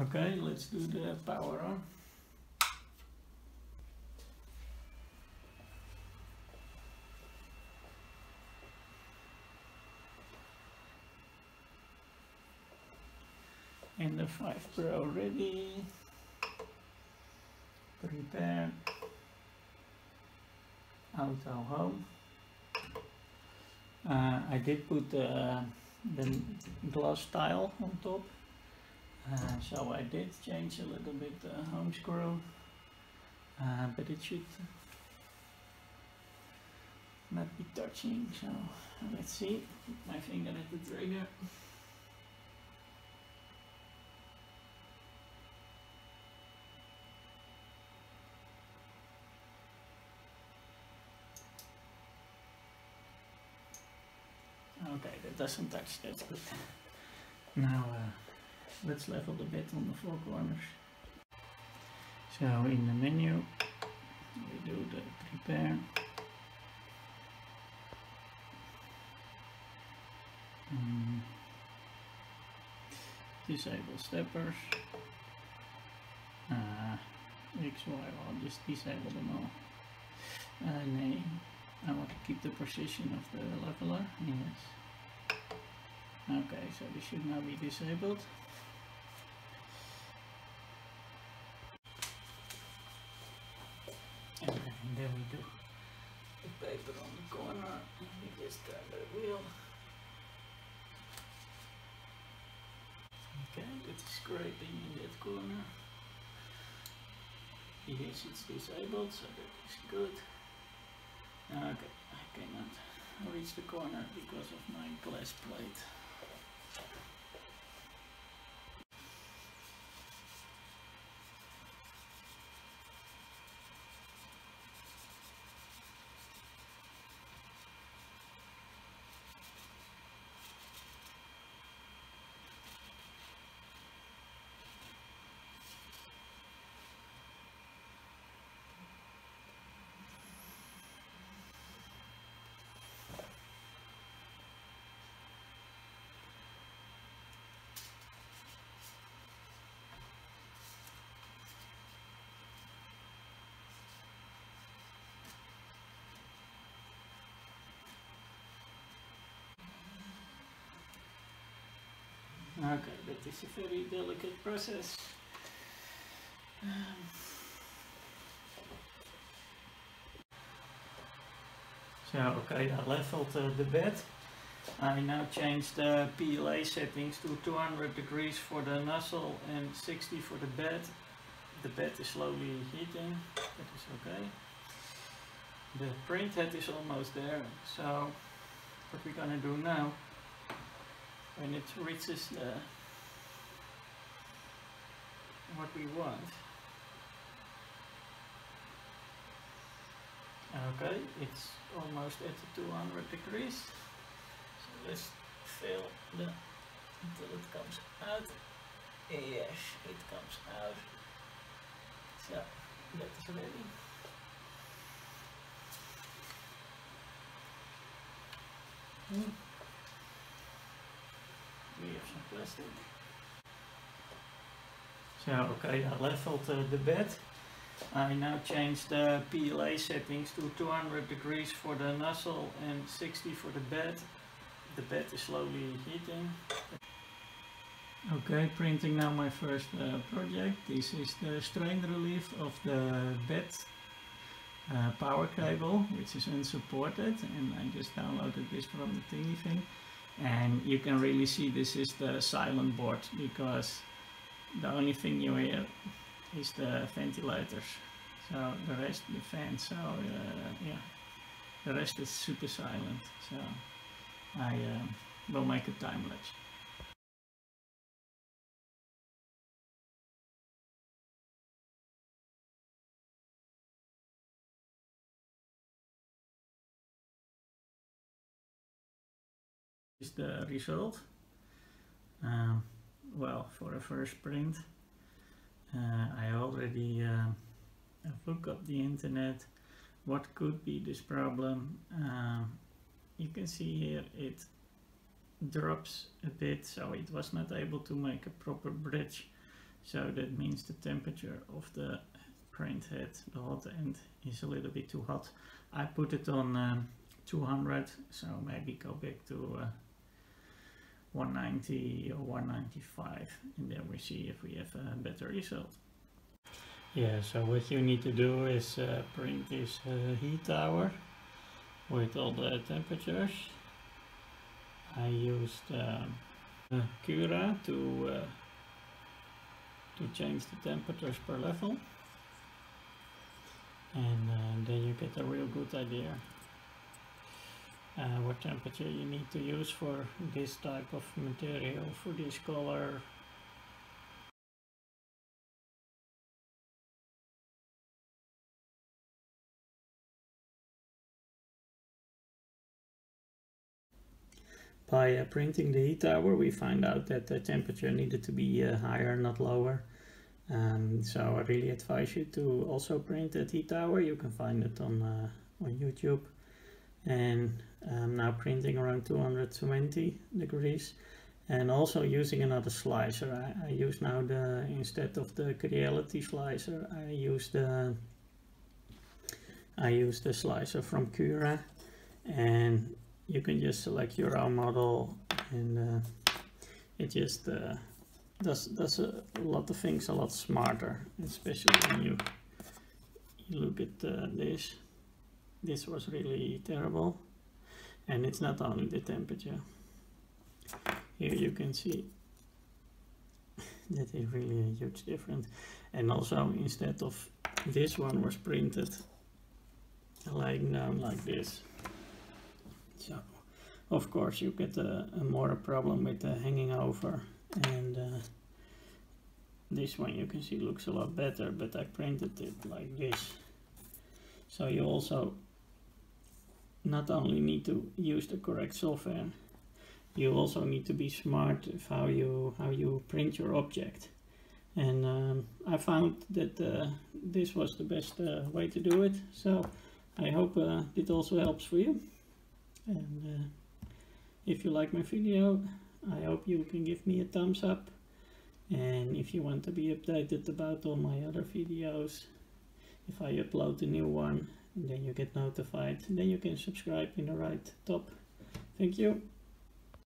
Okay, let's do the power on. And the 5 Pro ready. Prepare. Auto home. I did put the glass tile on top. So I did change a little bit the home screw. But it should not be touching, so let's see. Put my finger at the trigger. Okay, that doesn't touch, that's good. Now let's level the bed on the 4 corners. So in the menu we do the prepare. Disable steppers. X, Y, I'll just disable them all. Nay, I want to keep the position of the leveler. Yes. Okay, so this should now be disabled. And then we do the paper on the corner, and we just turn the wheel. Okay, it's scraping in that corner. Yes, it's disabled, so that is good. Okay, I cannot reach the corner because of my glass plate. Okay, that is a very delicate process. So, okay, I leveled the bed. I now changed the PLA settings to 200 degrees for the nozzle and 60 for the bed. The bed is slowly heating, that is okay. The print head is almost there, so what we're gonna do now, when it reaches what we want. Okay, it's almost at 200 degrees. So let's fill until it comes out. Yes, it comes out. So that is ready. We have some plastic. So, okay, I leveled the bed. I now changed the PLA settings to 200 degrees for the nozzle and 60 for the bed. The bed is slowly heating. Okay, printing now my first project. This is the strain relief of the bed power cable, which is unsupported, and I just downloaded this from the thingy thing. And you can really see this is the silent board, because the only thing you hear is the ventilators. So the rest, the fans, so yeah, the rest is super silent. So I will make a time lapse. Is the result. Well, for a first print, I already looked up the internet. What could be this problem? You can see here it drops a bit, so it was not able to make a proper bridge So that means the temperature of the print head, the hot end, is a little bit too hot. I put it on 200, so maybe go back to 190 or 195, and then we see if we have a better result. Yeah, so what you need to do is print this heat tower with all the temperatures. I used Cura to change the temperatures per level, and then you get a real good idea what temperature you need to use for this type of material, for this color. By printing the heat tower, we find out that the temperature needed to be higher, not lower. So I really advise you to also print that heat tower. You can find it on YouTube. And I'm now printing around 220 degrees, and also using another slicer. I use now instead of the Creality slicer, I use the slicer from Cura, and you can just select your own model, and it just does a lot of things a lot smarter, especially when you look at this. This was really terrible, and it's not only the temperature. Here you can see that is really a huge difference. And also, instead of this one was printed lying down like this, so of course you get a more problem with the hanging over, and this one you can see looks a lot better, but I printed it like this. So you also not only need to use the correct software, you also need to be smart of how you print your object. And I found that this was the best way to do it. So I hope it also helps for you. And if you like my video, I hope you can give me a thumbs up. And if you want to be updated about all my other videos, if I upload a new one, then you get notified. Then you can subscribe in the right top. Thank you.